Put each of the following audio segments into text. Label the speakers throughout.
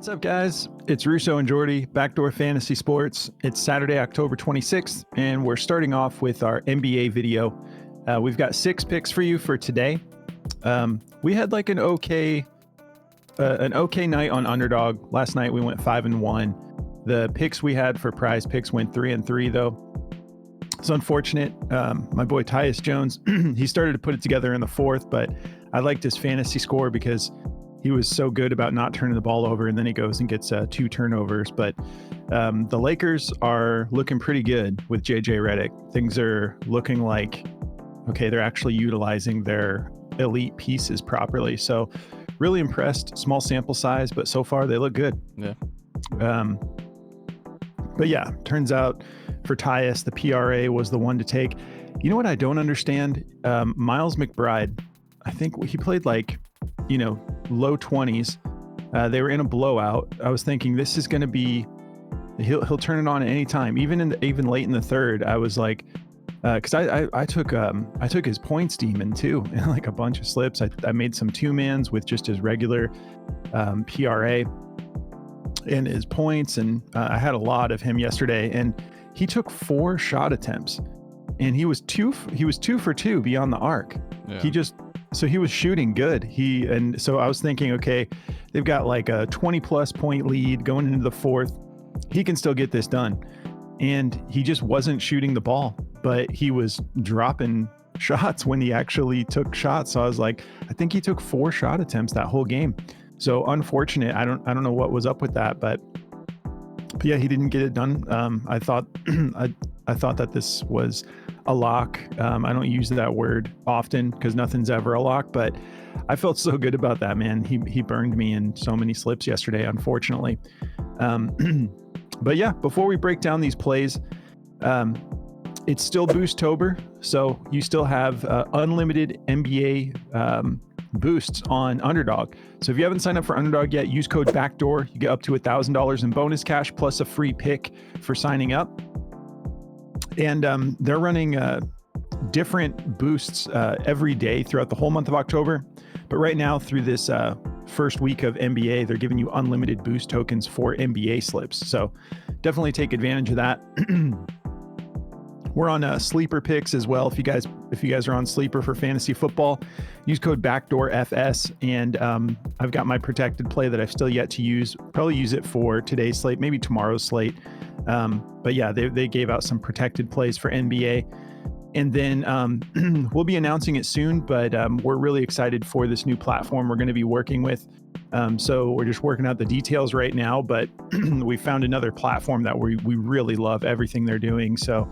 Speaker 1: What's up, guys? It's Russo and Jordy, Backdoor Fantasy Sports. It's Saturday, October 26th, and we're starting off with our NBA video. We've got 6 picks for you for today. We had like an okay night on Underdog. Last night we went 5-1. The picks we had for Prizepicks went 3-3 though. It's unfortunate. My boy Tyus Jones, he started to put it together in the fourth, but I liked his fantasy score because he was so good about not turning the ball over, and then he goes and gets 2 turnovers. But the Lakers are looking pretty good with JJ Redick. Things are looking like, okay, they're actually utilizing their elite pieces properly. So really impressed. Small sample size, but so far they look good.
Speaker 2: Yeah.
Speaker 1: But yeah, turns out for Tyus, the PRA was the one to take. You know what I don't understand? Miles McBride, I think he played like, low 20s. They were in a blowout. I was thinking this is going to be, he'll turn it on at any time. Even late in the third, I was like, because I took his points demon too, and like a bunch of slips. I made some 2-mans with just his regular PRA and his points, and I had a lot of him yesterday. And he took 4 shot attempts, and he was 2 for 2 beyond the arc. Yeah. So he was shooting good. So I was thinking, okay, they've got like a 20+ point lead going into the fourth. He can still get this done. And he just wasn't shooting the ball, but he was dropping shots when he actually took shots. So I was like, I think he took 4 shot attempts that whole game. So unfortunate. I don't know what was up with that, but yeah, he didn't get it done. I thought that this was a lock. I don't use that word often because nothing's ever a lock, but I felt so good about that, man. He burned me in so many slips yesterday, unfortunately. But yeah, before we break down these plays, it's still Boostober, so you still have unlimited NBA boosts on Underdog. So if you haven't signed up for Underdog yet, use code BACKDOOR. You get up to $1,000 in bonus cash plus a free pick for signing up. And they're running different boosts every day throughout the whole month of October. But right now, through this first week of NBA, they're giving you unlimited boost tokens for NBA slips. So definitely take advantage of that. We're on Sleeper picks as well. If you guys are on Sleeper for fantasy football, use code BACKDOORFS. And I've got my protected play that I've still yet to use. Probably use it for today's slate, maybe tomorrow's slate. But yeah, they gave out some protected plays for NBA. And then we'll be announcing it soon, but we're really excited for this new platform we're going to be working with. So we're just working out the details right now, but we found another platform that we really love everything they're doing. So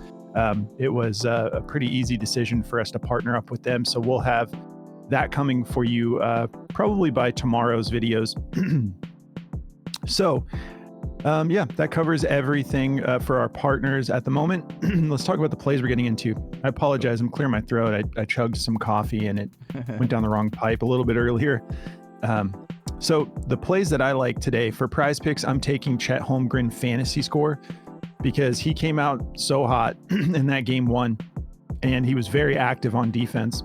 Speaker 1: it was a pretty easy decision for us to partner up with them. So we'll have that coming for you probably by tomorrow's videos. So yeah, that covers everything for our partners at the moment. Let's talk about the plays we're getting into. I apologize, I'm clearing my throat. I chugged some coffee and it went down the wrong pipe a little bit earlier. So the plays that I like today for Prizepicks, I'm taking Chet Holmgren fantasy score because he came out so hot in that game 1 and he was very active on defense.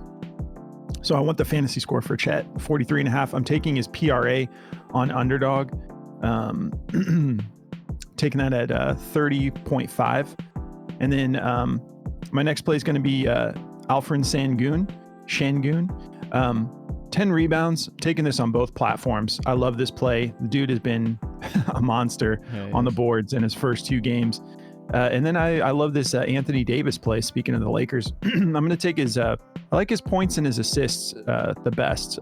Speaker 1: So I want the fantasy score for Chet, 43.5. I'm taking his PRA on Underdog. Taking that at 30.5. And then my next play is going to be Alperen Sengun. 10 rebounds. Taking this on both platforms. I love this play. The dude has been a monster on the boards in his first 2 games. And then I love this Anthony Davis play. Speaking of the Lakers, I'm going to take his, I like his points and his assists the best.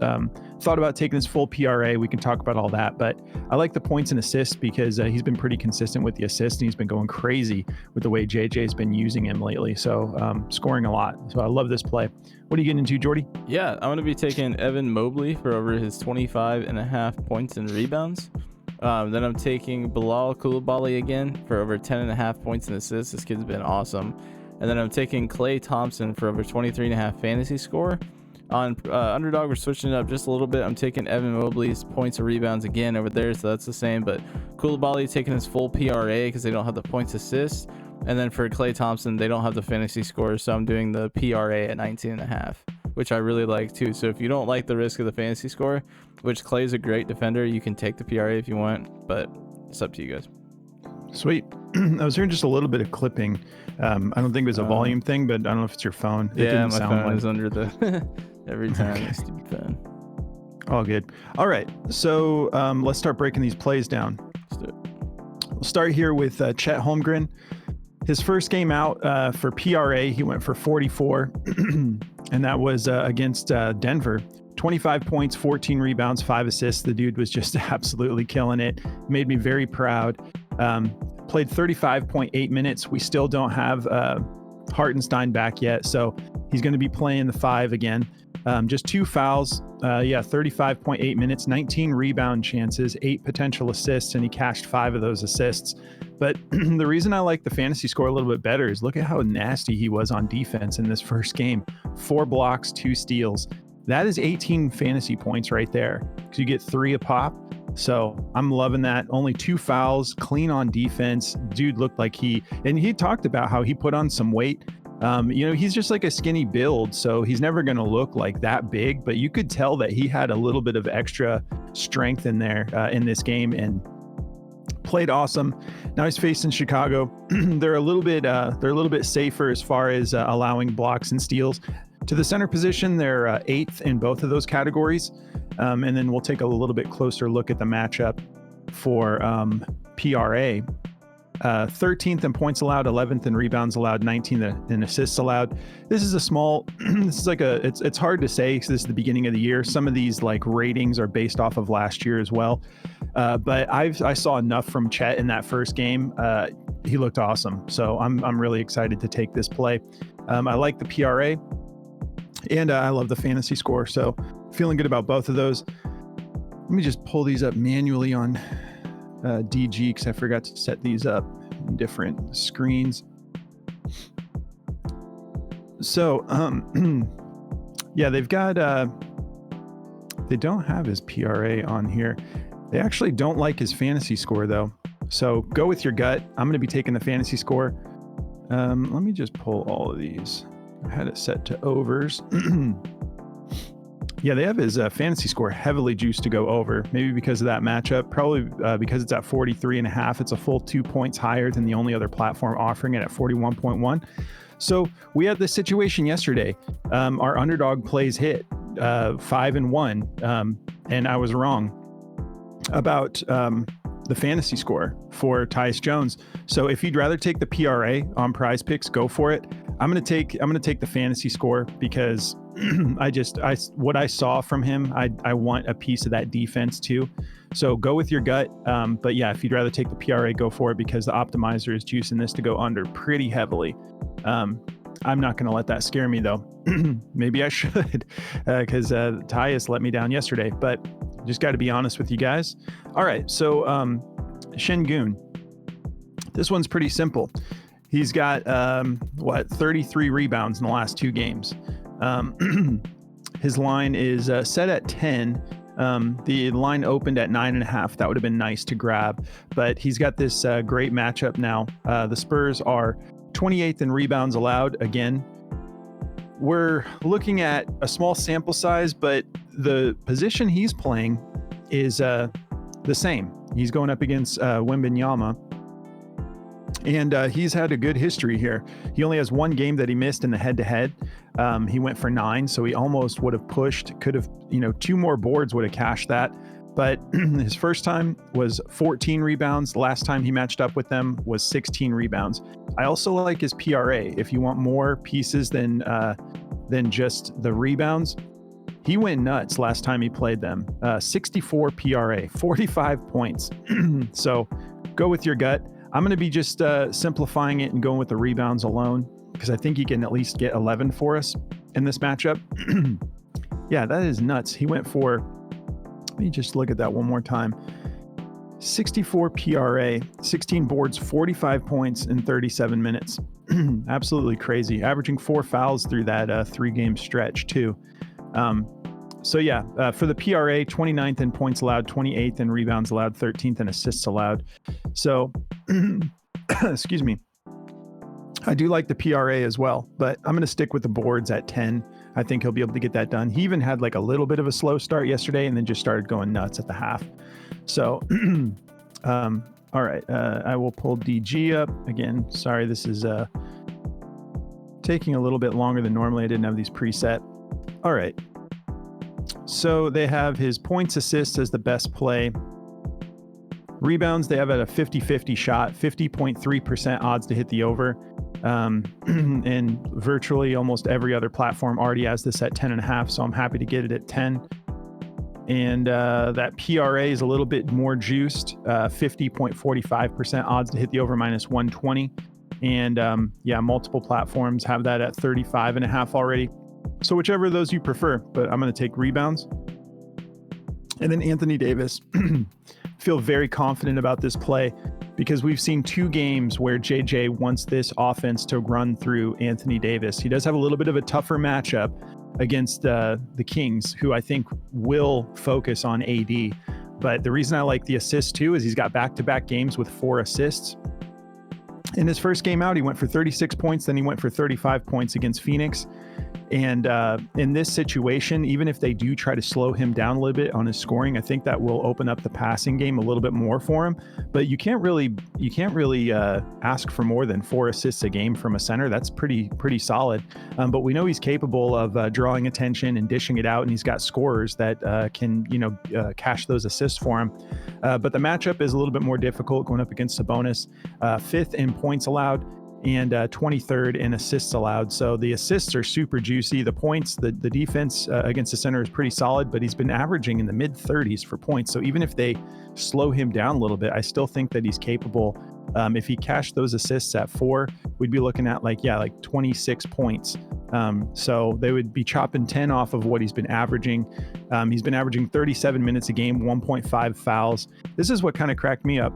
Speaker 1: Thought about taking his full PRA. We can talk about all that, but I like the points and assists because he's been pretty consistent with the assists and he's been going crazy with the way JJ's been using him lately. So scoring a lot. So I love this play. What are you getting into, Jordy?
Speaker 2: Yeah, I'm going to be taking Evan Mobley for over his 25.5 points and rebounds. Then I'm taking Bilal Coulibaly again for over 10.5 points and assists. This kid's been awesome. And then I'm taking Klay Thompson for over 23.5 fantasy score. On Underdog, we're switching it up just a little bit. I'm taking Evan Mobley's points and rebounds again over there, so that's the same. But Coulibaly taking his full PRA because they don't have the points assists. And then for Klay Thompson, they don't have the fantasy scores, so I'm doing the PRA at 19.5. which I really like too. So if you don't like the risk of the fantasy score, which Klay's a great defender, you can take the PRA if you want, but it's up to you guys.
Speaker 1: Sweet. I was hearing just a little bit of clipping. I don't think it was a volume thing, but I don't know if it's your phone. It didn't
Speaker 2: my
Speaker 1: sound
Speaker 2: phone
Speaker 1: like...
Speaker 2: is under the every time.
Speaker 1: Okay.
Speaker 2: Stupid phone.
Speaker 1: All good. All right. So let's start breaking these plays down.
Speaker 2: Let's do it.
Speaker 1: We'll start here with Chet Holmgren. His first game out for PRA, he went for 44, and that was against Denver. 25 points, 14 rebounds, 5 assists. The dude was just absolutely killing it. Made me very proud. Played 35.8 minutes. We still don't have Hartenstein back yet, so he's going to be playing the 5 again. Just 2 fouls. 35.8 minutes, 19 rebound chances, 8 potential assists, and he cashed 5 of those assists. But the reason I like the fantasy score a little bit better is look at how nasty he was on defense in this first game. 4 blocks, 2 steals. That is 18 fantasy points right there, because you get 3 a pop. So I'm loving that. Only 2 fouls, clean on defense. Dude looked like he talked about how he put on some weight. He's just like a skinny build, so he's never going to look like that big, but you could tell that he had a little bit of extra strength in there in this game and played awesome. Now he's facing Chicago. They're a little bit safer as far as allowing blocks and steals. To the center position, they're 8th in both of those categories. And then we'll take a little bit closer look at the matchup for PRA. 13th in points allowed, 11th in rebounds allowed, 19th in assists allowed. This is it's hard to say because this is the beginning of the year. Some of these like ratings are based off of last year as well. But I saw enough from Chet in that first game. He looked awesome. So I'm really excited to take this play. I like the PRA and I love the fantasy score. So feeling good about both of those. Let me just pull these up manually on DG because I forgot to set these up in different screens. So they've got they don't have his PRA on here. They actually don't like his fantasy score though. So go with your gut. I'm going to be taking the fantasy score. Let me just pull all of these. I had it set to overs. Yeah, they have his fantasy score heavily juiced to go over, maybe because of that matchup, probably because it's at 43.5. It's a full 2 points higher than the only other platform offering it at 41.1. So we had this situation yesterday. Our underdog plays hit 5-1, and I was wrong about the fantasy score for Tyus Jones. So if you'd rather take the PRA on Prizepicks, go for it. I'm gonna take the fantasy score because what I saw from him, I want a piece of that defense too. So go with your gut. But yeah, if you'd rather take the PRA, go for it because the optimizer is juicing this to go under pretty heavily. I'm not going to let that scare me though. Maybe I should because Tyus let me down yesterday, but just got to be honest with you guys. All right. So Sengun, this one's pretty simple. He's got 33 rebounds in the last 2 games. His line is set at 10. The line opened at 9.5. That would have been nice to grab, but he's got this great matchup now. The Spurs are 28th in rebounds allowed. Again, we're looking at a small sample size, but the position he's playing is the same. He's going up against Wembanyama. And he's had a good history here. He only has 1 game that he missed in the head-to-head. He went for 9, so he almost would have pushed. Could have, 2 more boards would have cashed that. But his first time was 14 rebounds. Last time he matched up with them was 16 rebounds. I also like his PRA. If you want more pieces than just the rebounds, he went nuts last time he played them. 64 PRA, 45 points. So go with your gut. I'm going to be just simplifying it and going with the rebounds alone because I think he can at least get 11 for us in this matchup. Yeah, that is nuts. He went for, let me just look at that one more time. 64 PRA, 16 boards, 45 points in 37 minutes. Absolutely crazy. Averaging 4 fouls through that 3-game stretch too. So yeah, for the PRA, 29th in points allowed, 28th in rebounds allowed, 13th in assists allowed. So, excuse me. I do like the PRA as well, but I'm going to stick with the boards at 10. I think he'll be able to get that done. He even had like a little bit of a slow start yesterday and then just started going nuts at the half. So, all right, I will pull DG up again. Sorry, this is taking a little bit longer than normally. I didn't have these preset. All right. So they have his points, assists as the best play. Rebounds, they have at a 50-50 shot, 50.3% odds to hit the over. And virtually almost every other platform already has this at 10.5, so I'm happy to get it at 10. And that PRA is a little bit more juiced, 50.45% odds to hit the over minus 120. And yeah, multiple platforms have that at 35.5 already. So whichever of those you prefer, but I'm going to take rebounds. And then Anthony Davis. Feel very confident about this play because we've seen 2 games where JJ wants this offense to run through Anthony Davis. He does have a little bit of a tougher matchup against the Kings, who I think will focus on AD. But the reason I like the assists too is he's got back-to-back games with 4 assists. In his first game out, he went for 36 points, then he went for 35 points against Phoenix. And in this situation, even if they do try to slow him down a little bit on his scoring, I think that will open up the passing game a little bit more for him. But you can't really ask for more than 4 assists a game from a center. That's pretty solid. But we know he's capable of drawing attention and dishing it out, and he's got scorers that can cash those assists for him. But the matchup is a little bit more difficult going up against Sabonis, 5th in points allowed and 23rd in assists allowed. So the assists are super juicy. The points, the defense against the center is pretty solid, but he's been averaging in the mid 30s for points. So even if they slow him down a little bit, I still think that he's capable. If he cashed those assists at 4, we'd be looking at like 26 points. So they would be chopping 10 off of what he's been averaging. He's been averaging 37 minutes a game, 1.5 fouls. This is what kind of cracked me up.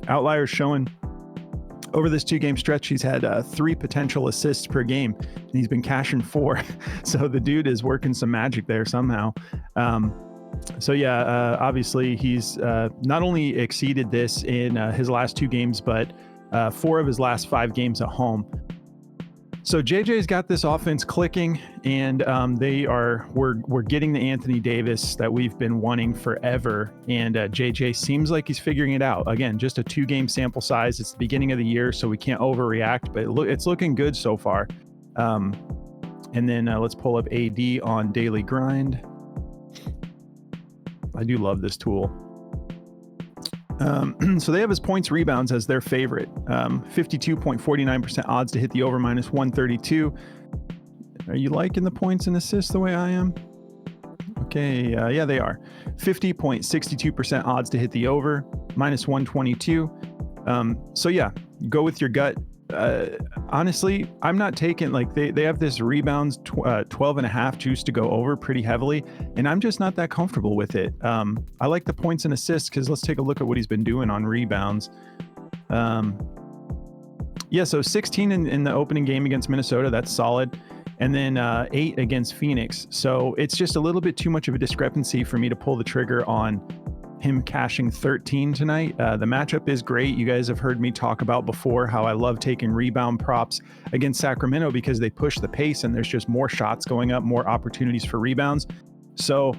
Speaker 1: Outliers showing over this 2-game stretch, he's had 3 potential assists per game, and he's been cashing 4. So the dude is working some magic there somehow. So yeah, obviously he's not only exceeded this in his last 2 games, but 4 of his last 5 games at home. So JJ's got this offense clicking, and we're getting the Anthony Davis that we've been wanting forever. And JJ seems like he's figuring it out. Again, just a 2-game sample size. It's the beginning of the year, so we can't overreact, but it's looking good so far. And then let's pull up AD on Daily Grind. I do love this tool. So they have his points rebounds as their favorite. 52.49% odds to hit the over minus 132. Are you liking the points and assists the way I am? Okay, yeah, they are. 50.62% odds to hit the over minus 122. So yeah, go with your gut. Honestly, I'm not taking, like, they have this rebounds 12.5 juice to go over pretty heavily, and I'm just not that comfortable with it. I like the points and assists because let's take a look at what he's been doing on rebounds. Yeah, so 16 in the opening game against Minnesota, that's solid. And then 8 against Phoenix. So it's just a little bit too much of a discrepancy for me to pull the trigger on him cashing 13 tonight. The matchup is great. You guys have heard me talk about before how I love taking rebound props against Sacramento because they push the pace and there's just more shots going up, more opportunities for rebounds. So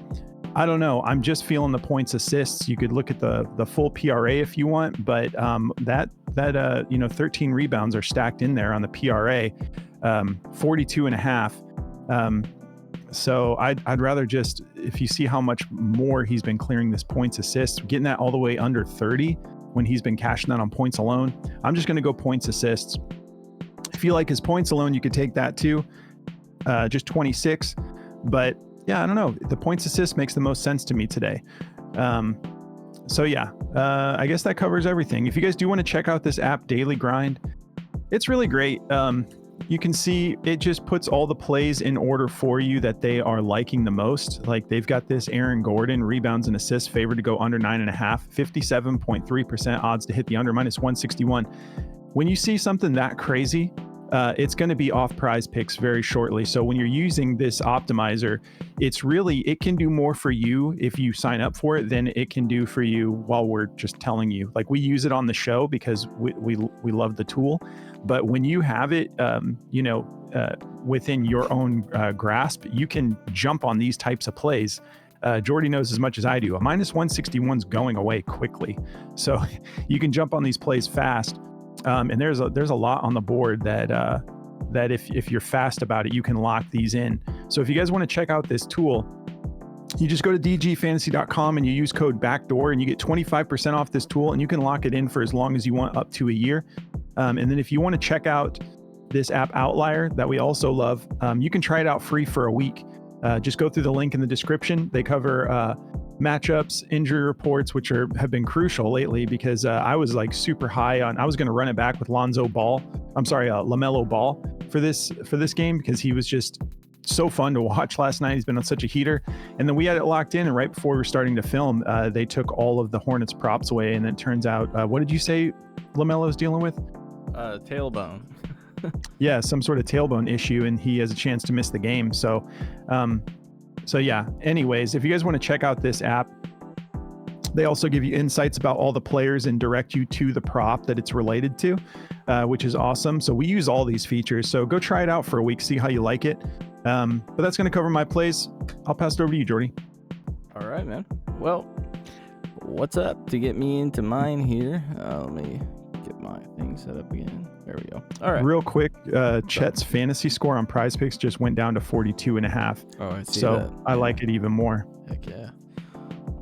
Speaker 1: I don't know. I'm just feeling the points assists. You could look at the full PRA if you want, but that 13 rebounds are stacked in there on the PRA, 42.5. So I'd rather just, if you see how much more he's been clearing this points assists, getting that all the way under 30 when he's been cashing that on points alone, I'm just going to go points assists. If you like his points alone, you could take that too, just 26. But yeah, I don't know. The points assist makes the most sense to me today. So yeah, I guess that covers everything. If you guys do want to check out this app, Daily Grind, it's really great. You can see it just puts all the plays in order for you that they are liking the most. Like they've got this Aaron Gordon rebounds and assists favored to go under 9.5, 57.3% odds to hit the under minus 161. When you see something that crazy, it's going to be off Prizepicks very shortly. So when you're using this optimizer, it can do more for you if you sign up for it than it can do for you while we're just telling you. Like, we use it on the show because we love the tool, but when you have it, within your own grasp, you can jump on these types of plays. Jordy knows as much as I do. A minus 161 is going away quickly, so you can jump on these plays fast. And there's a lot on the board that if you're fast about it, you can lock these in. So if you guys want to check out this tool, you just go to dgfantasy.com and you use code backdoor and you get 25% off this tool, and you can lock it in for as long as you want, up to a year. And then if you want to check out this app Outlier that we also love, you can try it out free for a week. Just go through the link in the description. They cover matchups, injury reports, which have been crucial lately, because I was like super high on. I was going to run it back with LaMelo Ball for this game, because he was just so fun to watch last night. He's been on such a heater. And then we had it locked in, and right before we were starting to film, they took all of the Hornets props away, and it turns out, what did you say LaMelo's dealing with?
Speaker 2: Tailbone.
Speaker 1: Yeah, some sort of tailbone issue, and he has a chance to miss the game. So yeah, anyways, if you guys want to check out this app, they also give you insights about all the players and direct you to the prop that it's related to, which is awesome. So we use all these features. So go try it out for a week, see how you like it. But that's going to cover my plays. I'll pass it over to you, Jordy.
Speaker 2: All right, man. Well, what's up to get me into mine here? Let me get my thing set up again. There we go. All right.
Speaker 1: Real quick, Chet's fantasy score on Prizepicks just went down to 42.5.
Speaker 2: Oh, I see
Speaker 1: so
Speaker 2: that.
Speaker 1: I like it even more.
Speaker 2: Heck yeah.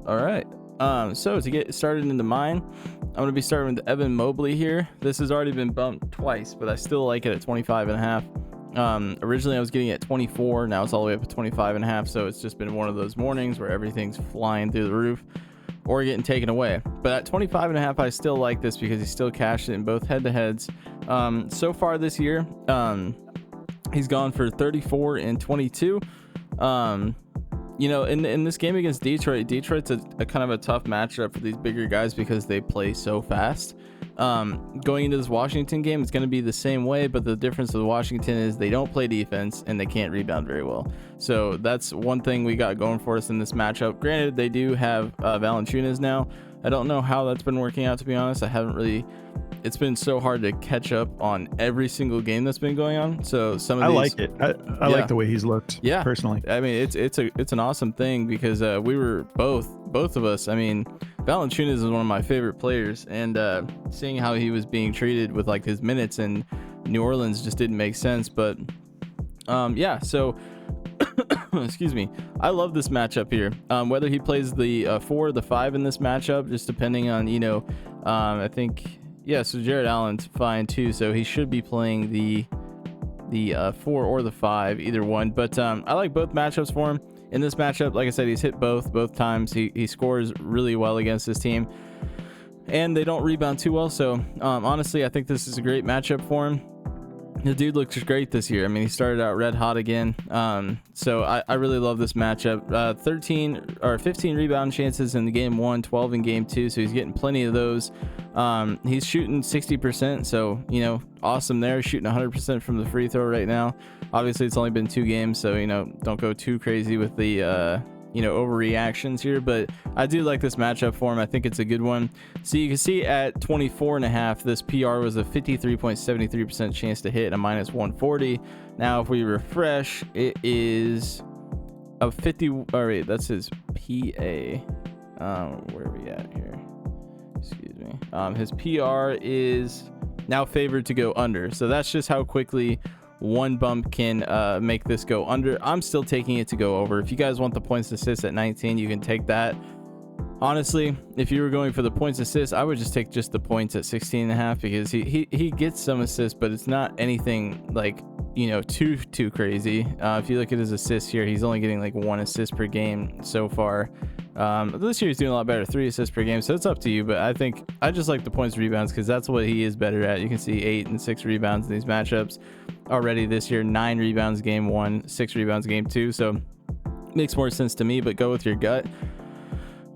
Speaker 2: All right. So to get started into mine, I'm going to be starting with Evan Mobley here. This has already been bumped twice, but I still like it at 25.5. Originally I was getting it at 24. Now it's all the way up to 25.5. So it's just been one of those mornings where everything's flying through the roof or getting taken away. But at 25.5, I still like this because he still cashed it in both head-to-heads. So far this year, he's gone for 34 and 22. In this game against Detroit's a kind of a tough matchup for these bigger guys because they play so fast. Going into this Washington game, it's going to be the same way, but the difference with Washington is they don't play defense and they can't rebound very well. So that's one thing we got going for us in this matchup. Granted, they do have Valanciunas now. I don't know how that's been working out, to be honest. It's been so hard to catch up on every single game that's been going on. So some of these,
Speaker 1: I like it. I like the way he's looked.
Speaker 2: Yeah,
Speaker 1: personally.
Speaker 2: I mean, it's an awesome thing because we were both of us. I mean, Valanciunas is one of my favorite players, and seeing how he was being treated with like his minutes in New Orleans just didn't make sense. But so excuse me, I love this matchup here. Whether he plays the 4 or the 5 in this matchup, just depending on I think. Yeah, so Jared Allen's fine too, so he should be playing the 4 or the 5, either one. But I like both matchups for him. In this matchup, like I said, he's hit both times. He scores really well against this team, and they don't rebound too well. So honestly, I think this is a great matchup for him. The dude looks great this year. I mean, he started out red hot again. So I really love this matchup. 15 rebound chances in the game 1, 12 in game 2. So he's getting plenty of those. He's shooting 60%. So, awesome there. Shooting 100% from the free throw right now. Obviously, it's only been 2 games. So, don't go too crazy with the, overreactions here, but I do like this matchup for him. I think it's a good one. So you can see at 24.5, this PR was a 53.73% chance to hit and a minus 140. Now, if we refresh, it is a 50. All right, that's his PA. Where are we at here? Excuse me. His PR is now favored to go under. So that's just how quickly one bump can make this go under. I'm still taking it to go over. If you guys want the points assists at 19, you can take that. Honestly, if you were going for the points assists, I would just take just the points at 16.5 because he gets some assists, but it's not anything like too crazy. If you look at his assists here, he's only getting like 1 assist per game so far. This year he's doing a lot better, 3 assists per game, so it's up to you. But I think I just like the points rebounds because that's what he is better at. You can see 8 and 6 rebounds in these matchups already this year. 9 rebounds game 1, 6 rebounds game 2. So makes more sense to me. But go with your gut.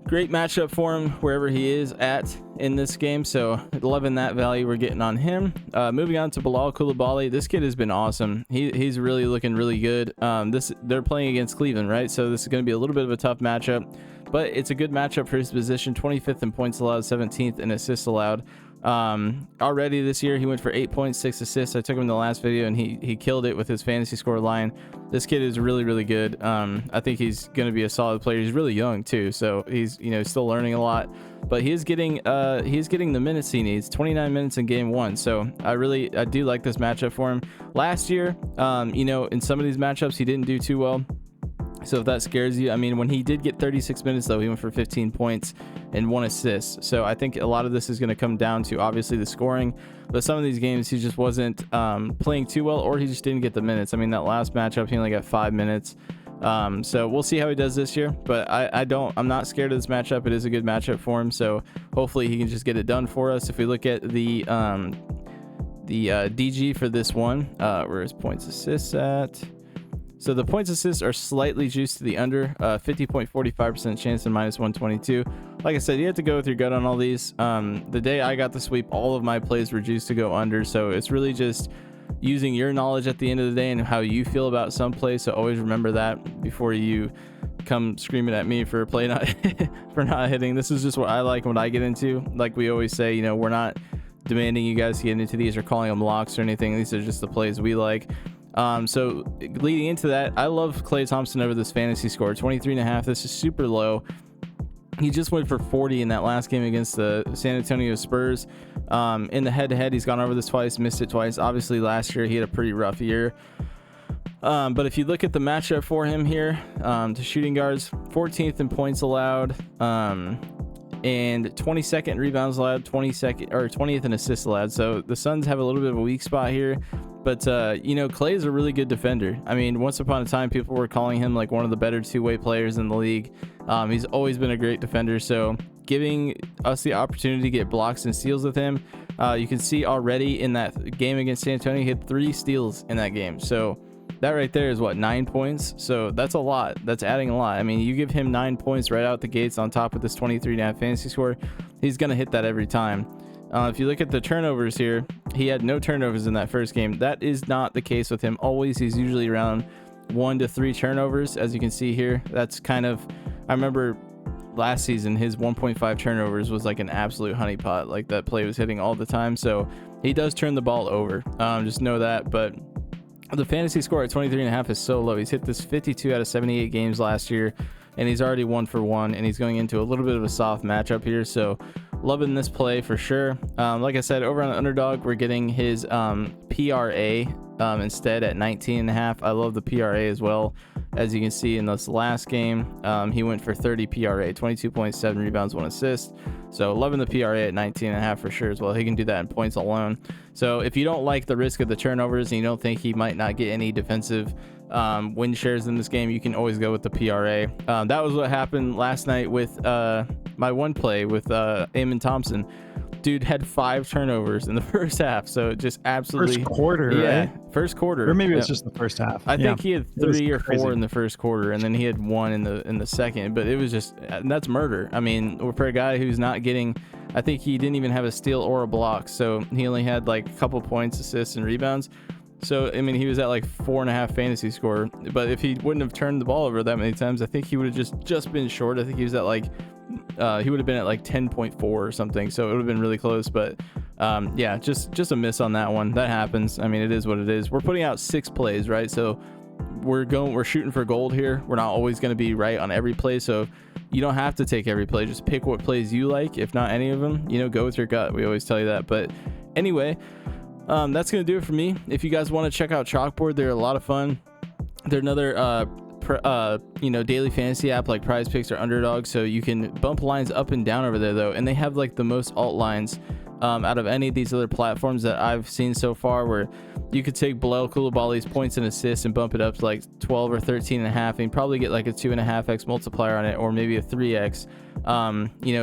Speaker 2: Great matchup for him wherever he is at. in this game, so loving that value we're getting on him. Moving on to Bilal Coulibaly. This kid has been awesome. He's really looking really good. They're playing against Cleveland, right? So this is going to be a little bit of a tough matchup, but it's a good matchup for his position. 25th in points allowed, 17th in assists allowed. Already this year he went for 8 points, 6 assists. I took him in the last video and he killed it with his fantasy score line. This kid is really good. I think he's going to be a solid player. He's really young too, so he's still learning a lot, but he's getting the minutes he needs. 29 minutes in game 1, so I do like this matchup for him. Last year, in some of these matchups he didn't do too well. So if that scares you, I mean, when he did get 36 minutes, though, he went for 15 points and 1 assist. So I think a lot of this is going to come down to, obviously, the scoring. But some of these games, he just wasn't playing too well, or he just didn't get the minutes. I mean, that last matchup, he only got 5 minutes. So we'll see how he does this year. But I'm not scared of this matchup. It is a good matchup for him. So hopefully he can just get it done for us. If we look at the DG for this one, where his points assists at. So the points assists are slightly juiced to the under, 50.45% chance and minus 122. Like I said, you have to go with your gut on all these. The day I got the sweep, all of my plays were juiced to go under. So it's really just using your knowledge at the end of the day and how you feel about some plays. So always remember that before you come screaming at me for play not for not hitting. This is just what I like and what I get into. Like we always say, we're not demanding you guys get into these or calling them locks or anything. These are just the plays we like. So leading into that, I love Klay Thompson over this fantasy score, 23.5. This is super low. He just went for 40 in that last game against the San Antonio Spurs. In the head-to-head, he's gone over this twice, missed it twice. Obviously, last year he had a pretty rough year. But if you look at the matchup for him here, to shooting guards, 14th in points allowed, and 22nd in rebounds allowed, 20th in assists allowed. So the Suns have a little bit of a weak spot here. But, Klay is a really good defender. I mean, once upon a time, people were calling him like one of the better two-way players in the league. He's always been a great defender. So giving us the opportunity to get blocks and steals with him, you can see already in that game against San Antonio, he had 3 steals in that game. So that right there is 9 points. So that's a lot. That's adding a lot. I mean, you give him 9 points right out the gates on top of this 23.5 fantasy score, he's going to hit that every time. If you look at the turnovers here, he had no turnovers in that first game. That is not the case with him. Always, he's usually around 1 to 3 turnovers, as you can see here. That's kind of, I remember last season, his 1.5 turnovers was like an absolute honeypot. Like that play was hitting all the time. So he does turn the ball over. Just know that. But the fantasy score at 23.5 is so low. He's hit this 52 out of 78 games last year, and he's already 1 for 1, and he's going into a little bit of a soft matchup here. So loving this play for sure. Like I said, over on Underdog, we're getting his PRA instead at 19.5. I love the PRA as well. As you can see in this last game, he went for 30 PRA, 22.7 rebounds, 1 assist. So loving the PRA at 19.5 for sure as well. He can do that in points alone. So if you don't like the risk of the turnovers and you don't think he might not get any defensive win shares in this game, you can always go with the PRA. That was what happened last night with my one play with Alperen Thompson. Dude had 5 turnovers in the first half, so just absolutely
Speaker 1: first quarter, right?
Speaker 2: First quarter,
Speaker 1: or maybe it's just the first half.
Speaker 2: I think he had 3 or 4 in the first quarter, and then he had 1 in the second. But it was just, that's murder. I mean, for a guy who's not getting, I think he didn't even have a steal or a block, so he only had like a couple points, assists, and rebounds. So I mean, he was at like 4.5 fantasy score. But if he wouldn't have turned the ball over that many times, I think he would have just been short. I think he was at like he would have been at like 10.4 or something, so it would have been really close. But yeah, just a miss on that one. That happens. I mean, it is what it is. We're putting out 6 plays, right? So we're shooting for gold here. We're not always going to be right on every play, so you don't have to take every play. Just pick what plays you like. If not any of them, go with your gut. We always tell you that. But anyway, that's going to do it for me. If you guys want to check out Chalkboard, they're a lot of fun. They're another daily fantasy app like Prizepicks or Underdog, so you can bump lines up and down over there though, and they have like the most alt lines out of any of these other platforms that I've seen so far, where you could take Bilal Coulibaly's points and assists and bump it up to like 12 or 13.5, and probably get like a 2.5x multiplier on it, or maybe a 3x.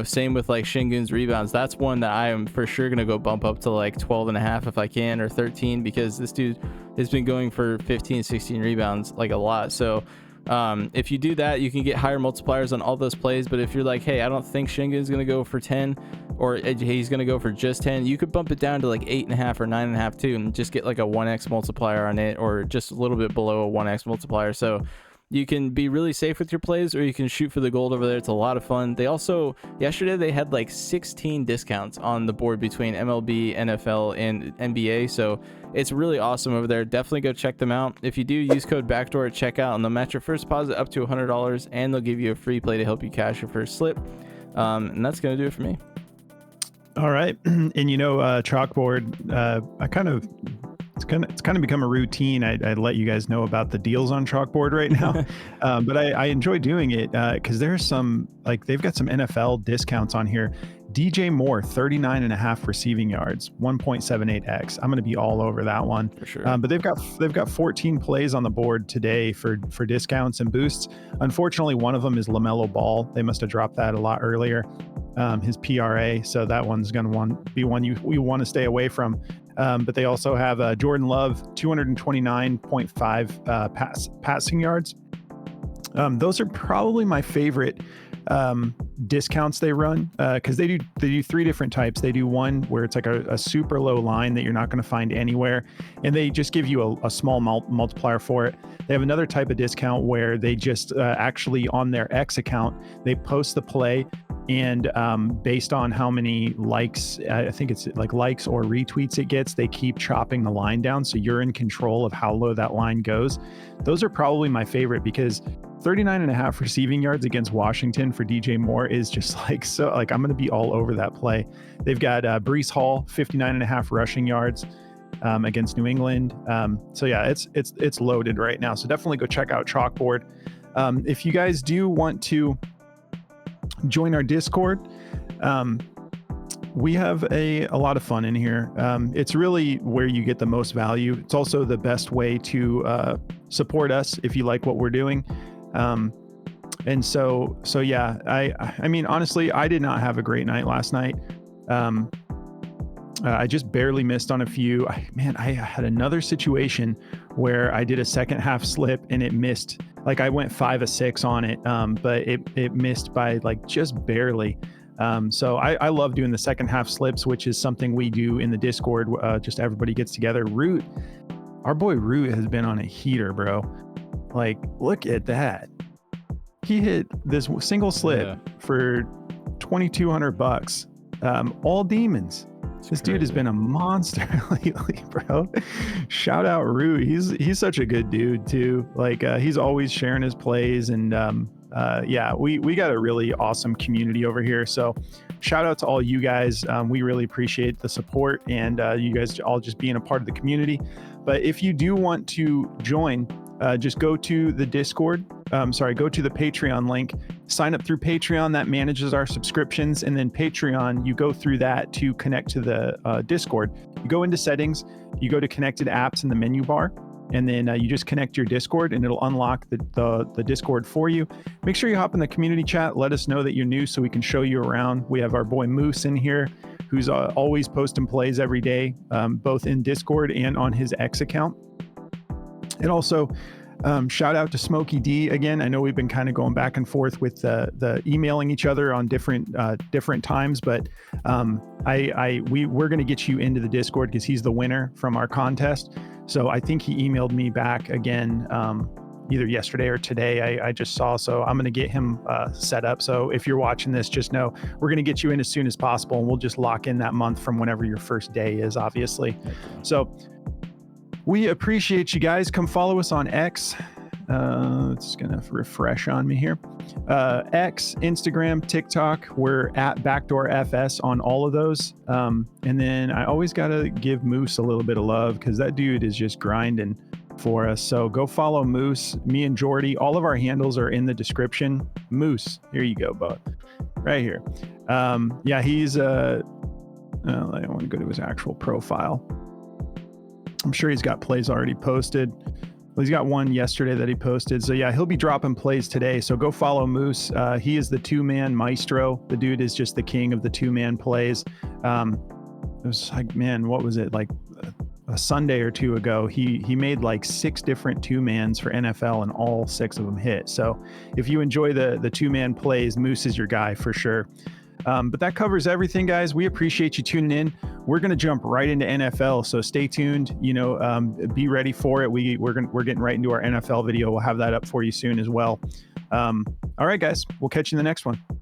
Speaker 2: Same with like Sengun's rebounds. That's one that I am for sure gonna go bump up to like 12.5 if I can, or 13, because this dude has been going for 15, 16 rebounds like a lot. So If you do that, you can get higher multipliers on all those plays. But if you're like, hey, I don't think Sengun's going to go for 10, or he's going to go for just 10, you could bump it down to like 8.5 or 9.5 too, and just get like a 1x multiplier on it, or just a little bit below a 1x multiplier. So you can be really safe with your plays, or you can shoot for the gold over there. It's a lot of fun. They also, yesterday, they had like 16 discounts on the board between MLB, NFL, and NBA. So it's really awesome over there. Definitely go check them out. If you do, use code BACKDOOR at checkout, and they'll match your first deposit up to $100, and they'll give you a free play to help you cash your first slip. And that's going to do it for me.
Speaker 1: All right. And Chalkboard, it's kind of become a routine. I let you guys know about the deals on Chalkboard right now. But I enjoy doing it because there's some, like, they've got some NFL discounts on here. DJ Moore, 39.5 receiving yards, 1.78x. I'm going to be all over that one
Speaker 2: For sure.
Speaker 1: But they've got 14 plays on the board today for discounts and boosts. Unfortunately, one of them is LaMelo Ball. They must have dropped that a lot earlier. His PRA, so that one's going to be one we want to stay away from. But they also have Jordan Love, 229.5 passing yards. Those are probably my favorite discounts they run because they do three different types. They do one where it's like a super low line that you're not going to find anywhere, and they just give you a small multiplier for it. They have another type of discount where they just actually on their X account, they post the play, and based on how many likes, I think it's like likes or retweets it gets, they keep chopping the line down, so you're in control of how low that line goes. Those are probably my favorite because 39.5 receiving yards against Washington for DJ Moore is just like, so like, I'm going to be all over that play. They've got Breece Hall, 59.5 rushing yards against New England. So yeah, it's loaded right now. So definitely go check out Chalkboard. If you guys do want to join our Discord, we have a lot of fun in here. It's really where you get the most value. It's also the best way to support us if you like what we're doing. And so yeah, I mean, honestly, I did not have a great night last night. I just barely missed on a few. I had another situation where I did a second half slip and it missed. Like I went 5 of 6 on it, but it missed by like just barely. So I love doing the second half slips, which is something we do in the Discord. Just everybody gets together. Root, our boy Root has been on a heater, bro. Like, look at that. He hit this single slip for $2,200. All demons. This dude has been a monster lately, bro. Shout out Root. He's such a good dude too. Like he's always sharing his plays, and yeah, we got a really awesome community over here. So shout out to all you guys. We really appreciate the support and you guys all just being a part of the community. But if you do want to join, just go to the Discord. Go to the Patreon link, sign up through Patreon. That manages our subscriptions. And then Patreon, you go through that to connect to the Discord. You go into settings, you go to connected apps in the menu bar, and then you just connect your Discord and it'll unlock the Discord for you. Make sure you hop in the community chat. Let us know that you're new so we can show you around. We have our boy Moose in here who's always posting plays every day, both in Discord and on his X account. And also, shout out to Smokey D again. I know we've been kind of going back and forth with the emailing each other on different times, but we're going to get you into the Discord because he's the winner from our contest. So I think he emailed me back again either yesterday or today. I just saw, so I'm going to get him set up. So if you're watching this, just know we're going to get you in as soon as possible, and we'll just lock in that month from whenever your first day is, obviously. So we appreciate you guys. Come follow us on X. It's going to refresh on me here. X, Instagram, TikTok. We're at BackdoorFS on all of those. And then I always got to give Moose a little bit of love because that dude is just grinding for us. So go follow Moose, me and Jordy. All of our handles are in the description. Moose, here you go, bud. Right here. Yeah, he's I don't want to go to his actual profile. I'm sure he's got plays already posted. Well, he's got one yesterday that he posted. So yeah, he'll be dropping plays today. So go follow Moose. He is the 2-man maestro. The dude is just the king of the 2-man plays. It was like, man, what was it? Like a Sunday or two ago, he made like 6 different 2-mans for NFL, and all 6 of them hit. So if you enjoy the 2-man plays, Moose is your guy for sure. But that covers everything, guys. We appreciate you tuning in. We're going to jump right into NFL, so stay tuned. Be ready for it. We're getting right into our NFL video. We'll have that up for you soon as well. All right, guys, we'll catch you in the next one.